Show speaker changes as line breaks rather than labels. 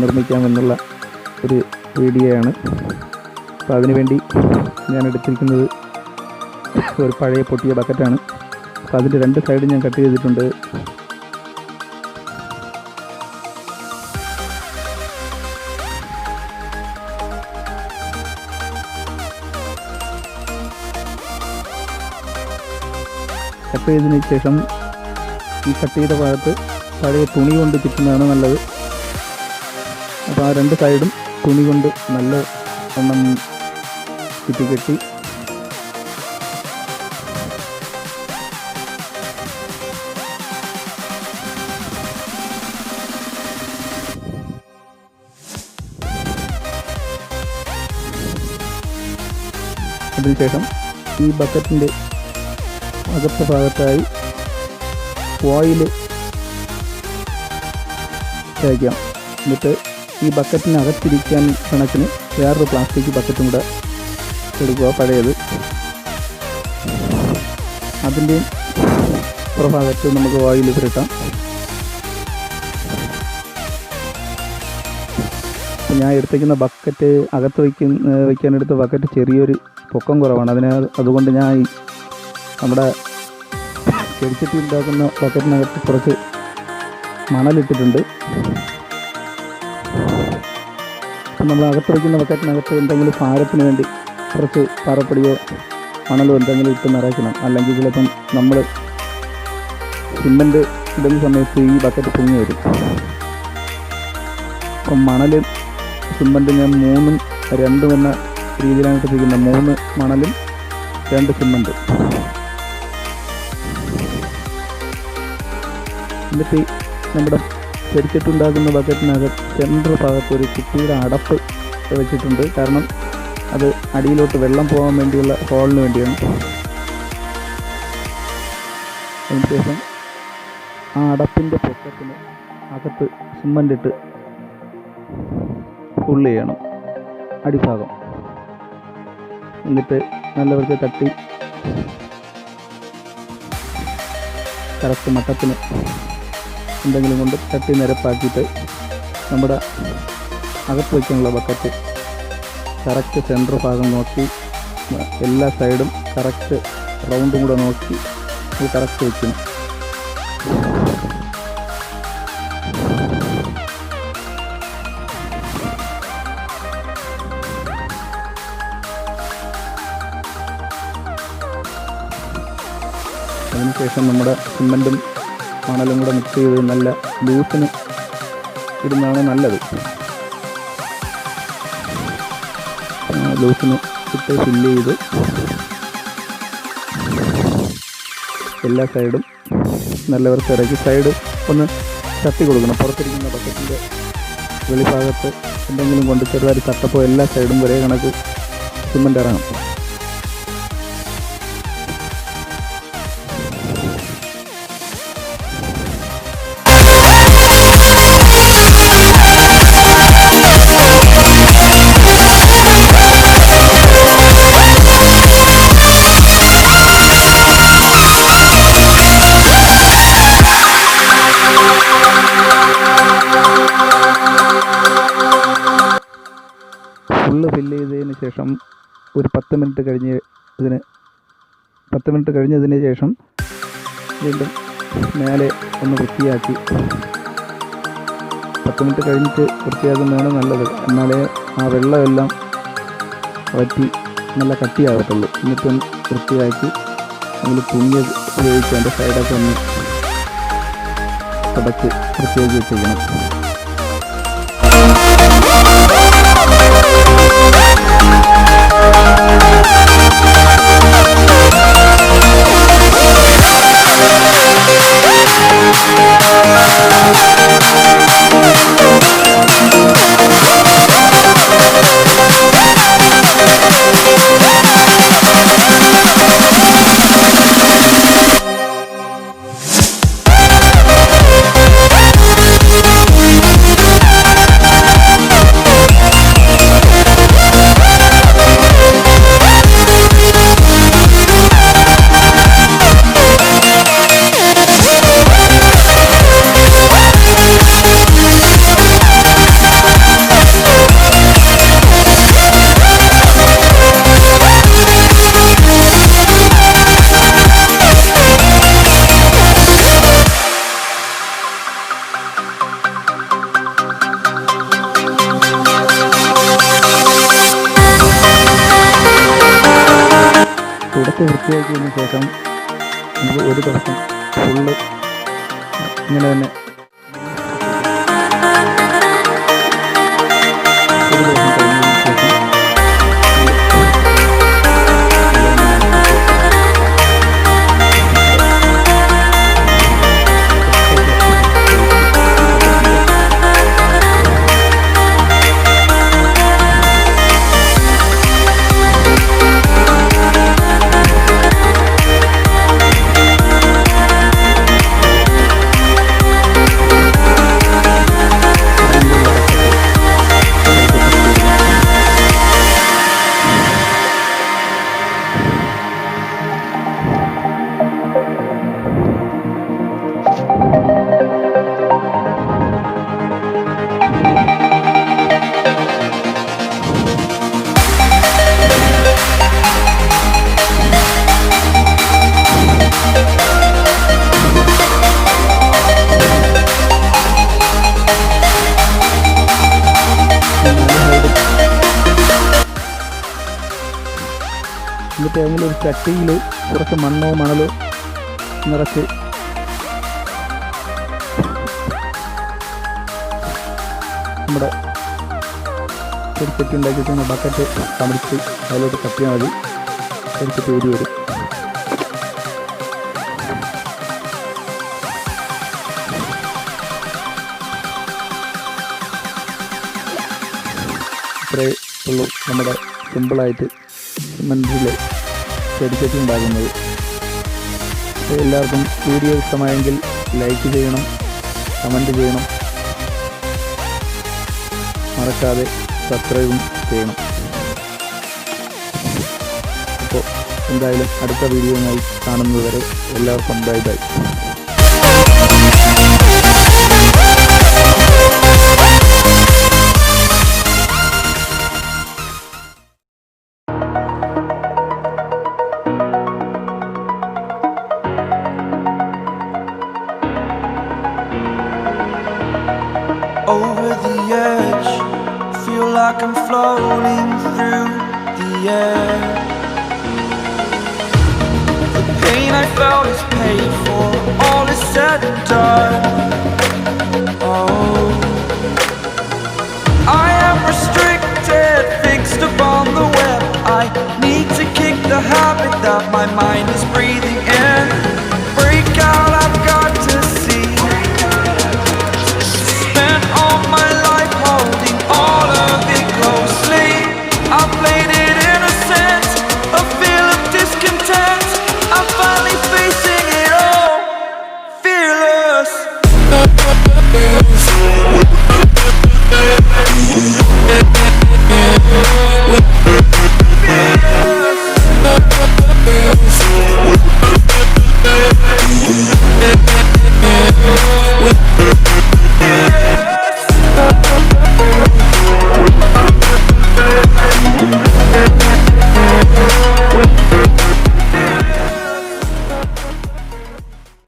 നിർമ്മിക്കാമെന്നുള്ള ഒരു വീഡിയോയാണ്. അപ്പോൾ അതിനുവേണ്ടി ഞാൻ എടുത്തിരിക്കുന്നത് ഒരു പഴയ പൊട്ടിയ ബക്കറ്റാണ്. അപ്പോൾ അതിൻ്റെ 2 സൈഡും ഞാൻ കട്ട് ചെയ്തിട്ടുണ്ട്. കട്ട് ചെയ്തതിന് ശേഷം ഈ കട്ട് ചെയ്ത ഭാഗത്ത് പഴയ തുണി കൊണ്ട് ചുറ്റുന്നതാണ് നല്ലത്. അപ്പോൾ ആ 2 സൈഡും തുണി കൊണ്ട് നല്ല എണ്ണം ചുറ്റിക്കെട്ടി അതിനുശേഷം ഈ ബക്കറ്റിൻ്റെ അകത്ത ഭാഗത്തായി ഓയിൽ തേക്കാം. എന്നിട്ട് ഈ ബക്കറ്റിനകത്തിരിക്കാൻ കണക്കിന് വേറൊരു പ്ലാസ്റ്റിക് ബക്കറ്റും കൂടെ എടുക്കുക, പഴയത്. അതിൻ്റെ പുറഭാഗത്ത് നമുക്ക് ഓയിൽ പുരട്ടാം. ഞാൻ എടുത്തേക്കുന്ന ബക്കറ്റ് അകത്ത് വയ്ക്കാനെടുത്ത ബക്കറ്റ് ചെറിയൊരു പൊക്കം കുറവാണ്. അതുകൊണ്ട് ഞാൻ നമ്മുടെ ചെടിച്ചട്ടി ഉണ്ടാക്കുന്ന ബക്കറ്റിനകത്ത് കുറച്ച് മണലിട്ടിട്ടുണ്ട്. നമ്മൾ അകത്ത് വയ്ക്കുന്ന ബക്കറ്റിനകത്ത് എന്തെങ്കിലും ഭാരത്തിന് വേണ്ടി കുറച്ച് പാറപ്പൊടിയോ മണലോ എന്തെങ്കിലും ഇട്ട് നിറയ്ക്കണം. അല്ലെങ്കിൽ ചിലപ്പം നമ്മൾ സിമൻറ്റ് ഇടുന്ന സമയത്ത് ഈ ബക്കറ്റ് പൊങ്ങി വരും. അപ്പം മണലും സിമൻറ്റ് ഞാൻ 3ഉം 2ഉം എന്ന രീതിയിലാണ് ഇട്ടിരിക്കുന്നത്. 3 മണലും 2 സിമൻറ്റ്. എന്നിട്ട് നമ്മുടെ ചെടിച്ചട്ടുണ്ടാക്കുന്ന ബക്കറ്റിനകത്ത് സെൻറ്റർ ഭാഗത്ത് ഒരു കുപ്പിയുടെ അടപ്പ് വെച്ചിട്ടുണ്ട്. കാരണം അത് അടിയിലോട്ട് വെള്ളം പോകാൻ വേണ്ടിയുള്ള ഹോളിന് വേണ്ടിയാണ്. അതിനുശേഷം ആ അടപ്പിൻ്റെ പൊക്കത്തിന് അകത്ത് സിമൻ്റ് ഇട്ട് ഫുള്ള് ചെയ്യണം അടിഭാഗം. എന്നിട്ട് നല്ലവർക്ക് തട്ടി കറക്റ്റ് മട്ടത്തിന് എന്തെങ്കിലും കൊണ്ട് തട്ടി നിരപ്പാക്കിയിട്ട് നമ്മുടെ അകത്ത് വയ്ക്കാനുള്ള ബക്കറ്റ് കറക്റ്റ് സെൻറ്റർ ഭാഗം നോക്കി എല്ലാ സൈഡും കറക്റ്റ് റൗണ്ടും കൂടെ നോക്കി അത് കറക്റ്റ് വയ്ക്കണം. അതിനുശേഷം നമ്മുടെ സിമൻറ്റും മണലും കൂടെ മിക്സ് ചെയ്ത് നല്ല ലൂസിന് ഇടുന്നതാണ് നല്ലത്. ലൂസിന് ഇട്ട് ഫില്ല് ചെയ്ത് എല്ലാ സൈഡും നല്ല വൃത്തിയാക്കി സൈഡ് ഒന്ന് തട്ടി കൊടുക്കണം. പുറത്തിരിക്കുന്ന ബക്കറ്റിൻ്റെ വെളിഭാഗത്ത് എന്തെങ്കിലും കൊണ്ട് ചെറുതായി തട്ടപ്പോൾ എല്ലാ സൈഡും ഒരേ കണക്ക് സിമൻറ്റ് ഇറങ്ങും. ഫുള്ള് ഫില്ല് ചെയ്തതിന് ശേഷം ഒരു 10 മിനിറ്റ് കഴിഞ്ഞതിന് ശേഷം വീണ്ടും മേലെ ഒന്ന് വൃത്തിയാക്കി 10 മിനിറ്റ് കഴിഞ്ഞിട്ട് വൃത്തിയാക്കുന്നതാണ് നല്ലത്. എന്നാലേ ആ വെള്ളമെല്ലാം വറ്റി നല്ല കട്ടിയാകത്തുള്ളൂ. എന്നിട്ടൊന്ന് വൃത്തിയാക്കി നമ്മൾ തുണി ഉപയോഗിച്ച് അതിൻ്റെ സൈഡൊക്കെ ഒന്ന് അടച്ച് വൃത്തിയാക്കി വെച്ചിരിക്കണം. തുടച്ച് വൃത്തിയാക്കിയതിന് ശേഷം നമുക്ക് ഒരു ദിവസം ഫുള്ള് ഇങ്ങനെ തന്നെ ഒരു ദിവസം കഴിഞ്ഞതിന് ശേഷം എന്നിട്ട് ഏതെങ്കിലും ഒരു ചട്ടിയിൽ കുറച്ച് മണ്ണോ മണലോ നിറച്ച് നമ്മുടെ ചെടിച്ചട്ടി ഉണ്ടാക്കി വെച്ചാൽ ബക്കറ്റ് കമഴ്ത്തി അതിലോട്ട് തട്ടിയാൽ മതി. ചെടിച്ചട്ടി ഊരി വരും. ഇത്രയേ ഉള്ളൂ നമ്മുടെ സിമ്പിളായിട്ട് സിമൻറ്റിൽ ചെടിച്ചട്ടി ഉണ്ടാകുന്നത്. എല്ലാവർക്കും വീഡിയോ ഇഷ്ടമായെങ്കിൽ ലൈക്ക് ചെയ്യണം, കമൻറ്റ് ചെയ്യണം, മറക്കാതെ സബ്സ്ക്രൈബും ചെയ്യണം. അപ്പോൾ എന്തായാലും അടുത്ത വീഡിയോയുമായി കാണുന്നതുവരെ എല്ലാവർക്കും bye bye.
Over the edge, feel like I'm floating through the air. The pain I felt is paid for, all is said and done. Oh, I am restricted, fixed upon the web. I need to kick the habit that my mind is breathing in. Break out, I've got to see. Spent all my life holding all of it closely. I played it innocent, a feel of discontent. I'm finally facing it all, fearless.